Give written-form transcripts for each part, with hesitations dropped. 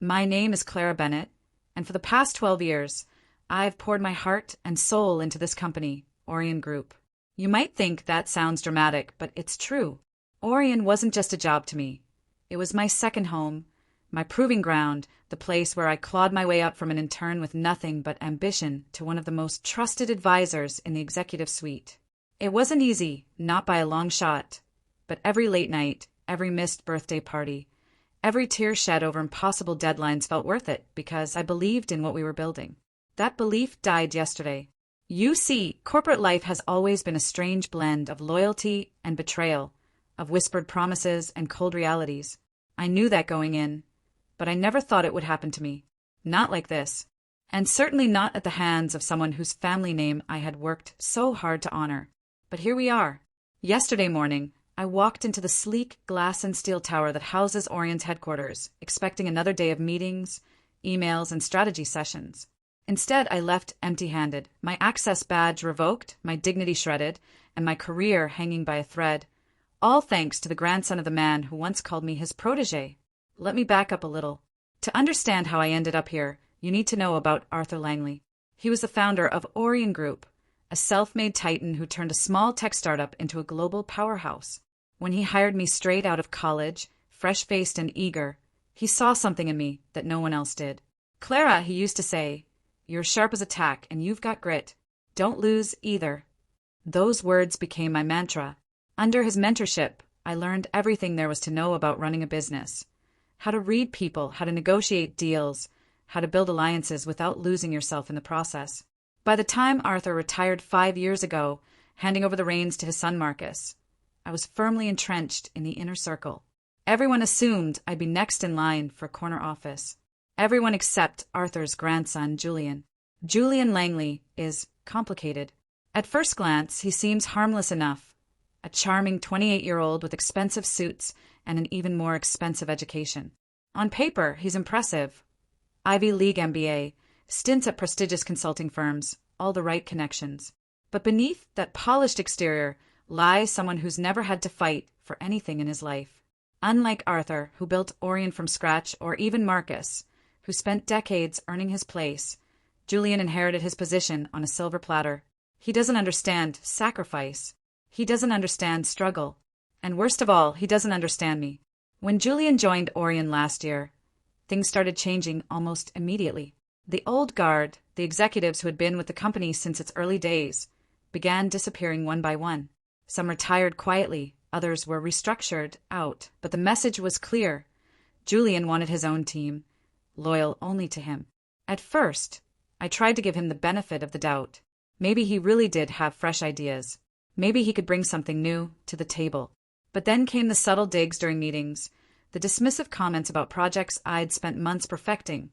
My name is Clara Bennett, and for the past 12 years, I've poured my heart and soul into this company, Orion Group. You might think that sounds dramatic, but it's true. Orion wasn't just a job to me. It was my second home, my proving ground, the place where I clawed my way up from an intern with nothing but ambition to one of the most trusted advisors in the executive suite. It wasn't easy, not by a long shot, but every late night, every missed birthday party, every tear shed over impossible deadlines felt worth it because I believed in what we were building. That belief died yesterday. You see, corporate life has always been a strange blend of loyalty and betrayal, of whispered promises and cold realities. I knew that going in, but I never thought it would happen to me. Not like this. And certainly not at the hands of someone whose family name I had worked so hard to honor. But here we are. Yesterday morning, I walked into the sleek glass and steel tower that houses Orion's headquarters, expecting another day of meetings, emails, and strategy sessions. Instead, I left empty-handed, my access badge revoked, my dignity shredded, and my career hanging by a thread, all thanks to the grandson of the man who once called me his protege. Let me back up a little. To understand how I ended up here, you need to know about Arthur Langley. He was the founder of Orion Group, a self-made titan who turned a small tech startup into a global powerhouse. When he hired me straight out of college, fresh-faced and eager, he saw something in me that no one else did. Clara, he used to say, you're sharp as a tack and you've got grit. Don't lose either. Those words became my mantra. Under his mentorship, I learned everything there was to know about running a business. How to read people, how to negotiate deals, how to build alliances without losing yourself in the process. By the time Arthur retired 5 years ago, handing over the reins to his son Marcus, I was firmly entrenched in the inner circle. Everyone assumed I'd be next in line for a corner office. Everyone except Arthur's grandson, Julian. Julian Langley is complicated. At first glance, he seems harmless enough. A charming 28-year-old with expensive suits and an even more expensive education. On paper, he's impressive. Ivy League MBA, stints at prestigious consulting firms, all the right connections. But beneath that polished exterior lies someone who's never had to fight for anything in his life. Unlike Arthur, who built Orion from scratch, or even Marcus, who spent decades earning his place, Julian inherited his position on a silver platter. He doesn't understand sacrifice. He doesn't understand struggle. And worst of all, he doesn't understand me. When Julian joined Orion last year, things started changing almost immediately. The old guard, the executives who had been with the company since its early days, began disappearing one by one. Some retired quietly, others were restructured out, but the message was clear. Julian wanted his own team, loyal only to him. At first, I tried to give him the benefit of the doubt. Maybe he really did have fresh ideas. Maybe he could bring something new to the table. But then came the subtle digs during meetings, the dismissive comments about projects I'd spent months perfecting,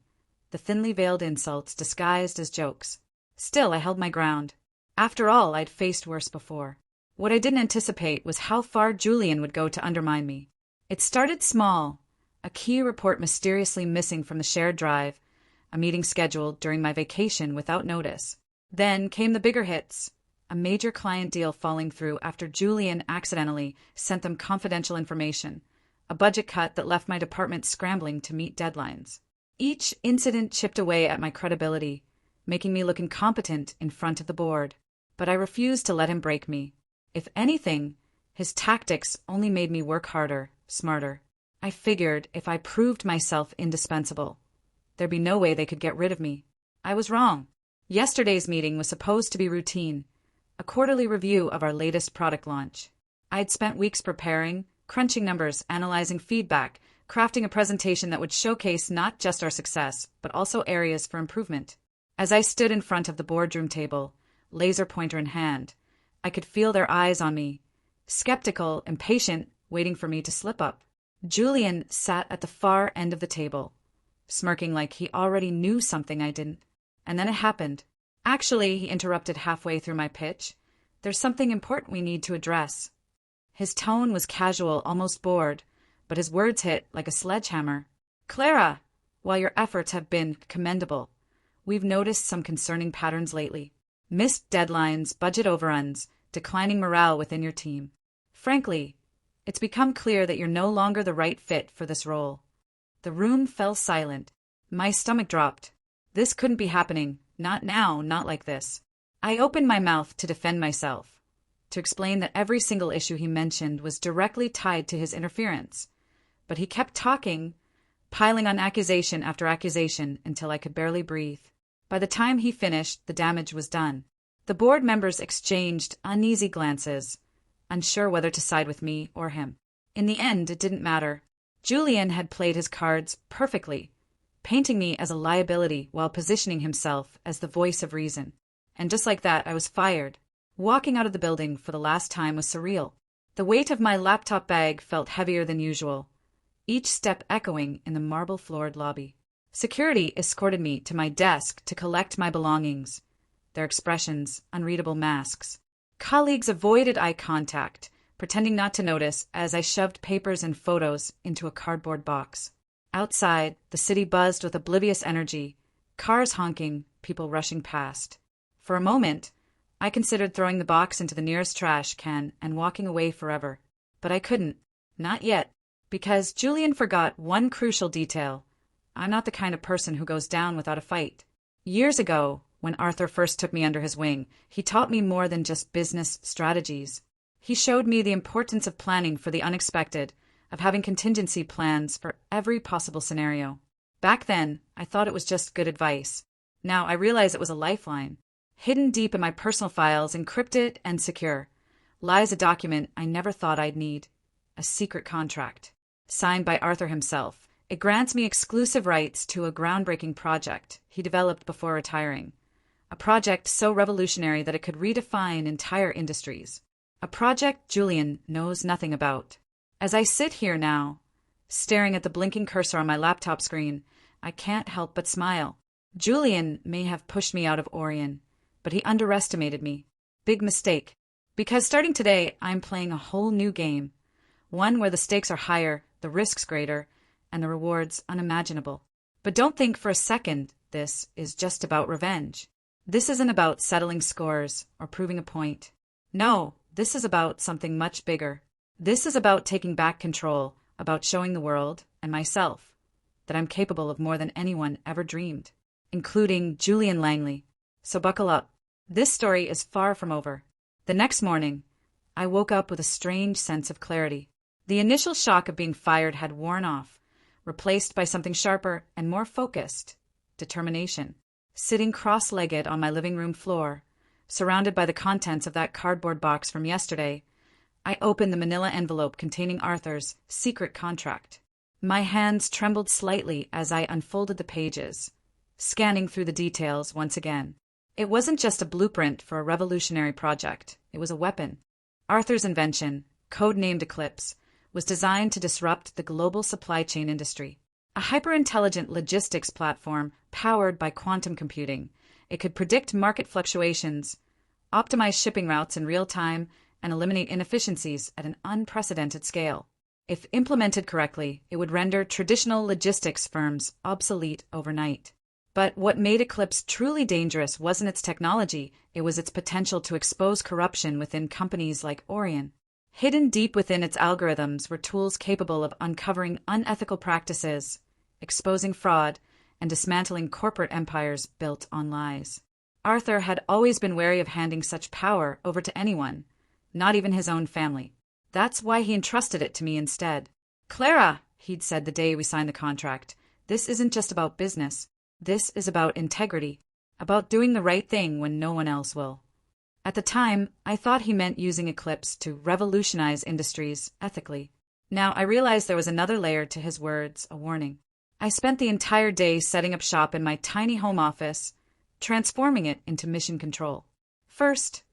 the thinly veiled insults disguised as jokes. Still, I held my ground. After all, I'd faced worse before. What I didn't anticipate was how far Julian would go to undermine me. It started small, a key report mysteriously missing from the shared drive, a meeting scheduled during my vacation without notice. Then came the bigger hits, a major client deal falling through after Julian accidentally sent them confidential information, a budget cut that left my department scrambling to meet deadlines. Each incident chipped away at my credibility, making me look incompetent in front of the board. But I refused to let him break me. If anything, his tactics only made me work harder, smarter. I figured if I proved myself indispensable, there'd be no way they could get rid of me. I was wrong. Yesterday's meeting was supposed to be routine, a quarterly review of our latest product launch. I'd spent weeks preparing, crunching numbers, analyzing feedback, crafting a presentation that would showcase not just our success, but also areas for improvement. As I stood in front of the boardroom table, laser pointer in hand, I could feel their eyes on me, skeptical, impatient, waiting for me to slip up. Julian sat at the far end of the table, smirking like he already knew something I didn't. And then it happened. Actually, he interrupted halfway through my pitch. There's something important we need to address. His tone was casual, almost bored, but his words hit like a sledgehammer. Clara, while your efforts have been commendable, we've noticed some concerning patterns lately. Missed deadlines, budget overruns, declining morale within your team. Frankly, it's become clear that you're no longer the right fit for this role. The room fell silent. My stomach dropped. This couldn't be happening. Not now, not like this. I opened my mouth to defend myself, to explain that every single issue he mentioned was directly tied to his interference. But he kept talking, piling on accusation after accusation until I could barely breathe. By the time he finished, the damage was done. The board members exchanged uneasy glances, unsure whether to side with me or him. In the end, it didn't matter. Julian had played his cards perfectly, painting me as a liability while positioning himself as the voice of reason. And just like that, I was fired. Walking out of the building for the last time was surreal. The weight of my laptop bag felt heavier than usual, each step echoing in the marble-floored lobby. Security escorted me to my desk to collect my belongings, their expressions unreadable masks. Colleagues avoided eye contact, pretending not to notice as I shoved papers and photos into a cardboard box. Outside, the city buzzed with oblivious energy, cars honking, people rushing past. For a moment, I considered throwing the box into the nearest trash can and walking away forever. But I couldn't. Not yet. Because Julian forgot one crucial detail. I'm not the kind of person who goes down without a fight. Years ago, when Arthur first took me under his wing, he taught me more than just business strategies. He showed me the importance of planning for the unexpected, of having contingency plans for every possible scenario. Back then, I thought it was just good advice. Now I realize it was a lifeline. Hidden deep in my personal files, encrypted and secure, lies a document I never thought I'd need. A secret contract. Signed by Arthur himself. It grants me exclusive rights to a groundbreaking project he developed before retiring. A project so revolutionary that it could redefine entire industries. A project Julian knows nothing about. As I sit here now, staring at the blinking cursor on my laptop screen, I can't help but smile. Julian may have pushed me out of Orion, but he underestimated me. Big mistake. Because starting today, I'm playing a whole new game. One where the stakes are higher, the risks greater, and the rewards unimaginable. But don't think for a second this is just about revenge. This isn't about settling scores or proving a point. No, this is about something much bigger. This is about taking back control, about showing the world, and myself, that I'm capable of more than anyone ever dreamed, including Julian Langley. So buckle up. This story is far from over. The next morning, I woke up with a strange sense of clarity. The initial shock of being fired had worn off, replaced by something sharper and more focused, determination. Sitting cross-legged on my living room floor, surrounded by the contents of that cardboard box from yesterday, I opened the manila envelope containing Arthur's secret contract. My hands trembled slightly as I unfolded the pages, scanning through the details once again. It wasn't just a blueprint for a revolutionary project. It was a weapon. Arthur's invention, codenamed Eclipse, was designed to disrupt the global supply chain industry. A hyper-intelligent logistics platform powered by quantum computing. It could predict market fluctuations, optimize shipping routes in real time, and eliminate inefficiencies at an unprecedented scale. If implemented correctly, it would render traditional logistics firms obsolete overnight. But what made Eclipse truly dangerous wasn't its technology, it was its potential to expose corruption within companies like Orion. Hidden deep within its algorithms were tools capable of uncovering unethical practices, exposing fraud, and dismantling corporate empires built on lies. Arthur had always been wary of handing such power over to anyone, not even his own family. That's why he entrusted it to me instead. "Clara," he'd said the day we signed the contract, "this isn't just about business. This is about integrity, about doing the right thing when no one else will." At the time, I thought he meant using Eclipse to revolutionize industries ethically. Now I realized there was another layer to his words, a warning. I spent the entire day setting up shop in my tiny home office, transforming it into mission control. First,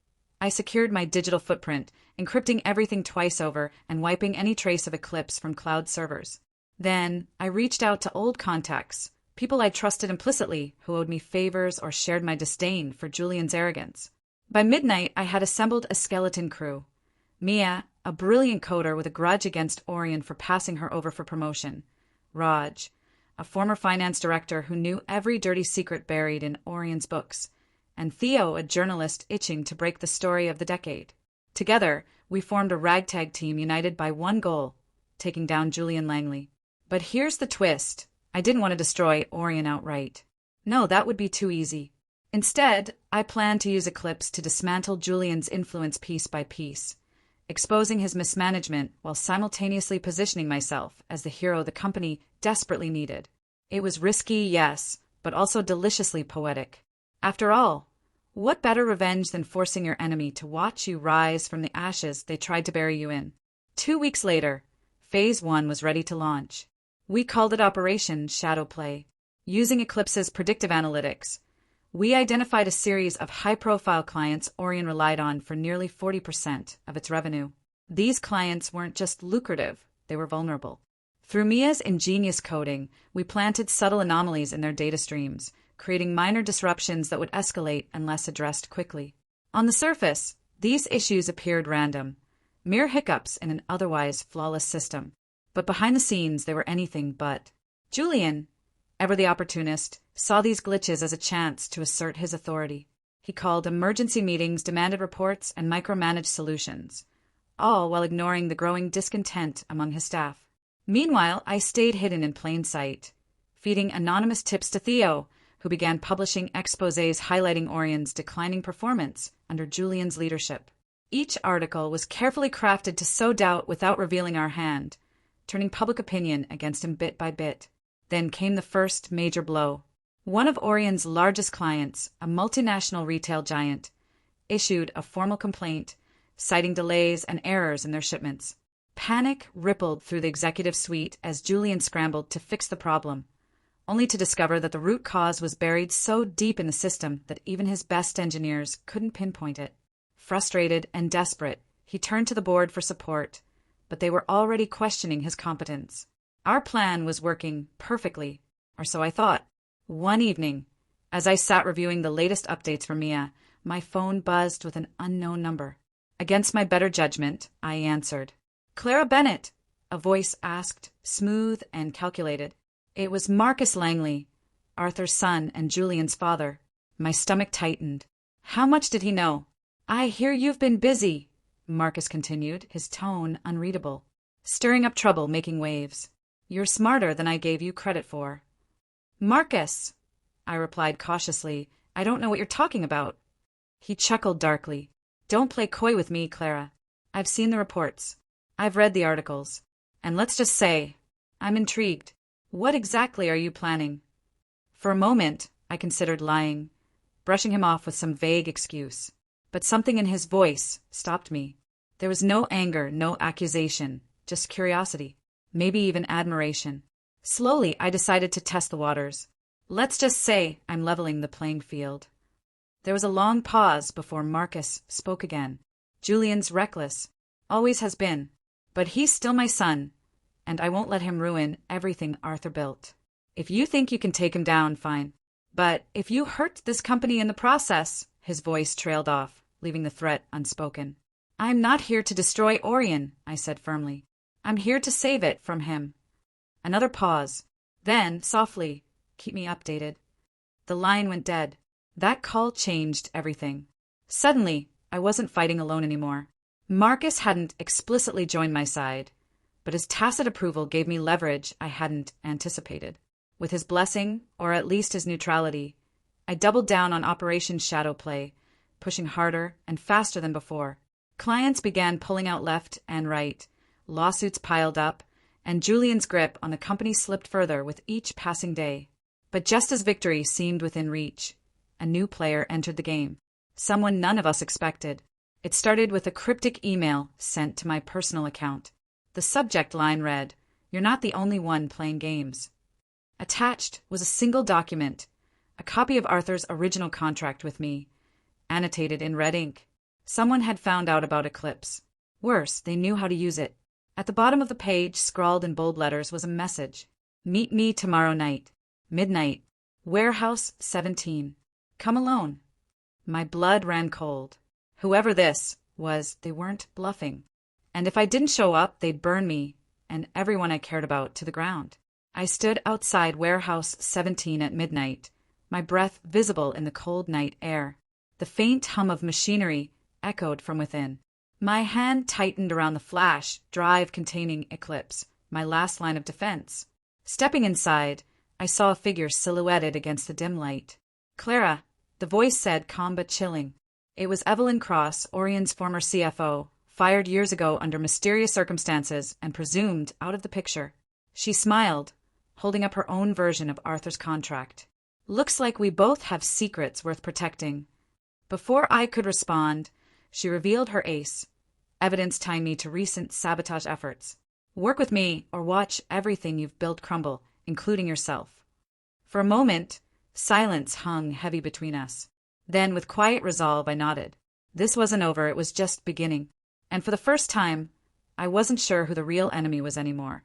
I secured my digital footprint, encrypting everything twice over and wiping any trace of Eclipse from cloud servers. Then, I reached out to old contacts, people I trusted implicitly who owed me favors or shared my disdain for Julian's arrogance. By midnight, I had assembled a skeleton crew. Mia, a brilliant coder with a grudge against Orion for passing her over for promotion. Raj, a former finance director who knew every dirty secret buried in Orion's books. And Theo, a journalist itching to break the story of the decade. Together, we formed a ragtag team united by one goal, taking down Julian Langley. But here's the twist. I didn't want to destroy Orion outright. No, that would be too easy. Instead, I planned to use Eclipse to dismantle Julian's influence piece by piece, exposing his mismanagement while simultaneously positioning myself as the hero the company desperately needed. It was risky, yes, but also deliciously poetic. After all, what better revenge than forcing your enemy to watch you rise from the ashes they tried to bury you in? 2 weeks later, Phase 1 was ready to launch. We called it Operation Shadowplay. Using Eclipse's predictive analytics, we identified a series of high-profile clients Orion relied on for nearly 40% of its revenue. These clients weren't just lucrative, they were vulnerable. Through Mia's ingenious coding, we planted subtle anomalies in their data streams, creating minor disruptions that would escalate unless addressed quickly. On the surface, these issues appeared random, mere hiccups in an otherwise flawless system. But behind the scenes, they were anything but. Julian, ever the opportunist, saw these glitches as a chance to assert his authority. He called emergency meetings, demanded reports, and micromanaged solutions, all while ignoring the growing discontent among his staff. Meanwhile, I stayed hidden in plain sight, feeding anonymous tips to Theo, who began publishing exposés highlighting Orion's declining performance under Julian's leadership. Each article was carefully crafted to sow doubt without revealing our hand, turning public opinion against him bit by bit. Then came the first major blow. One of Orion's largest clients, a multinational retail giant, issued a formal complaint, citing delays and errors in their shipments. Panic rippled through the executive suite as Julian scrambled to fix the problem, only to discover that the root cause was buried so deep in the system that even his best engineers couldn't pinpoint it. Frustrated and desperate, he turned to the board for support, but they were already questioning his competence. Our plan was working perfectly, or so I thought. One evening, as I sat reviewing the latest updates from Mia, my phone buzzed with an unknown number. Against my better judgment, I answered. "Clara Bennett," a voice asked, smooth and calculated. It was Marcus Langley, Arthur's son and Julian's father. My stomach tightened. How much did he know? "I hear you've been busy," Marcus continued, his tone unreadable. "Stirring up trouble, making waves. You're smarter than I gave you credit for." "Marcus," I replied cautiously, "I don't know what you're talking about." He chuckled darkly. "Don't play coy with me, Clara. I've seen the reports. I've read the articles. And let's just say, I'm intrigued. What exactly are you planning?" For a moment, I considered lying, brushing him off with some vague excuse. But something in his voice stopped me. There was no anger, no accusation, just curiosity, maybe even admiration. Slowly, I decided to test the waters. "Let's just say I'm leveling the playing field." There was a long pause before Marcus spoke again. "Julian's reckless, always has been, but he's still my son, and I won't let him ruin everything Arthur built. If you think you can take him down, fine. But if you hurt this company in the process," his voice trailed off, leaving the threat unspoken. "I'm not here to destroy Orion," I said firmly. "I'm here to save it from him." Another pause. Then, softly, "Keep me updated." The line went dead. That call changed everything. Suddenly, I wasn't fighting alone anymore. Marcus hadn't explicitly joined my side, but his tacit approval gave me leverage I hadn't anticipated. With his blessing, or at least his neutrality, I doubled down on Operation Shadowplay, pushing harder and faster than before. Clients began pulling out left and right, lawsuits piled up, and Julian's grip on the company slipped further with each passing day. But just as victory seemed within reach, a new player entered the game, someone none of us expected. It started with a cryptic email sent to my personal account. The subject line read, "You're not the only one playing games." Attached was a single document, a copy of Arthur's original contract with me, annotated in red ink. Someone had found out about Eclipse. Worse, they knew how to use it. At the bottom of the page, scrawled in bold letters, was a message. "Meet me tomorrow night. Midnight. Warehouse 17. Come alone." My blood ran cold. Whoever this was, they weren't bluffing. And if I didn't show up, they'd burn me and everyone I cared about to the ground. I stood outside Warehouse 17 at midnight, my breath visible in the cold night air. The faint hum of machinery echoed from within. My hand tightened around the flash drive containing Eclipse, my last line of defense. Stepping inside, I saw a figure silhouetted against the dim light. "Clara," the voice said, calm but chilling. It was Evelyn Cross, Orion's former CFO, fired years ago under mysterious circumstances and presumed out of the picture. She smiled, holding up her own version of Arthur's contract. "Looks like we both have secrets worth protecting." Before I could respond, she revealed her ace, evidence tying me to recent sabotage efforts. "Work with me or watch everything you've built crumble, including yourself." For a moment, silence hung heavy between us. Then, with quiet resolve, I nodded. This wasn't over, it was just beginning. And for the first time, I wasn't sure who the real enemy was anymore.